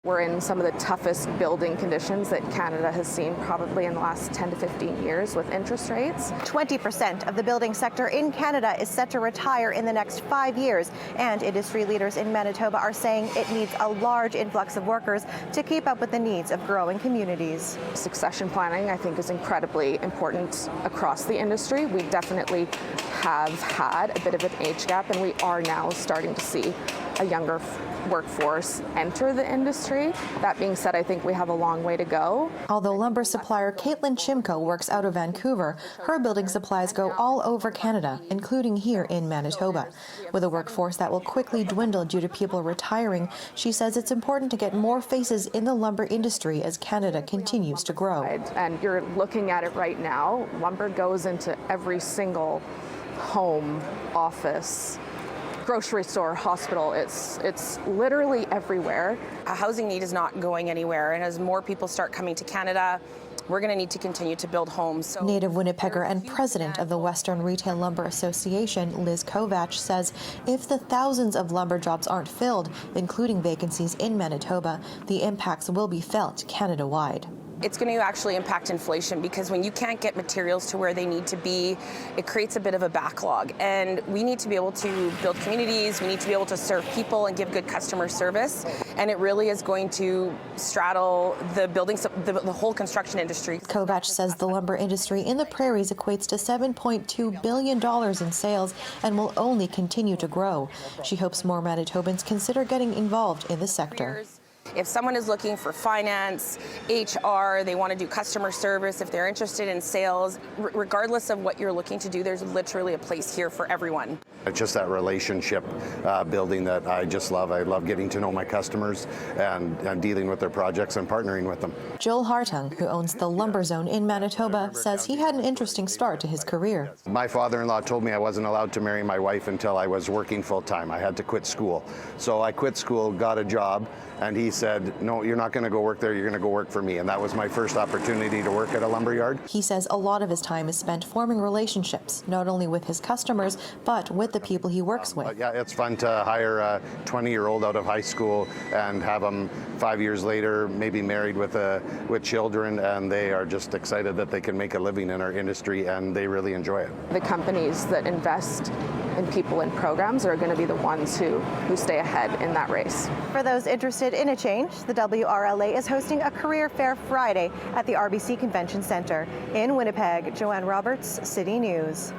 We're in some of the toughest building conditions that Canada has seen probably in the last 10 to 15 years with interest rates. 20% of the building sector in Canada is set to retire in the next 5 years, and industry leaders in Manitoba are saying it needs a large influx of workers to keep up with the needs of growing communities. Succession planning, I think, is incredibly important across the industry. We definitely have had a bit of an age gap, and we are now starting to see a younger workforce enter the industry. That being said, I think we have a long way to go. Although lumber supplier Caitlin Chimko works out of Vancouver, her building supplies go all over Canada, including here in Manitoba. With a workforce that will quickly dwindle due to people retiring, she says it's important to get more faces in the lumber industry as Canada continues to grow. And you're looking at it right now, lumber goes into every single home, office, grocery store, hospital. It's literally everywhere. A housing need is not going anywhere, and as more people start coming to Canada, we're going to need to continue to build homes. Native Winnipegger and president of the Western Retail Lumber Association, Liz Kovach, says if the thousands of lumber jobs aren't filled, including vacancies in Manitoba, the impacts will be felt Canada-wide. It's going to actually impact inflation, because when you can't get materials to where they need to be, it creates a bit of a backlog. And we need to be able to build communities, we need to be able to serve people and give good customer service. And it really is going to straddle the building, the whole construction industry. Kovach says the lumber industry in the prairies equates to $7.2 billion in sales and will only continue to grow. She hopes more Manitobans consider getting involved in the sector. If someone is looking for finance, HR, they want to do customer service, if they're interested in sales, regardless of what you're looking to do, there's literally a place here for everyone. It's just that relationship building that I just love. I love getting to know my customers and dealing with their projects and partnering with them. Joel Hartung, who owns the Lumber Zone in Manitoba, says he had an interesting start to his career. My father-in-law told me I wasn't allowed to marry my wife until I was working full-time. I had to quit school. So I quit school, got a job, and he said, no, you're not going to go work there, you're going to go work for me. And that was my first opportunity to work at a lumber yard. He says a lot of his time is spent forming relationships, not only with his customers, but with the people he works with. Yeah, it's fun to hire a 20-year-old out of high school and have them 5 years later maybe married with children, and they are just excited that they can make a living in our industry, and they really enjoy it. The companies that invest in people and programs are going to be the ones who stay ahead in that race. For those interested in a change, the WRLA is hosting a career fair Friday at the RBC Convention Center. In Winnipeg, Joanne Roberts, City News.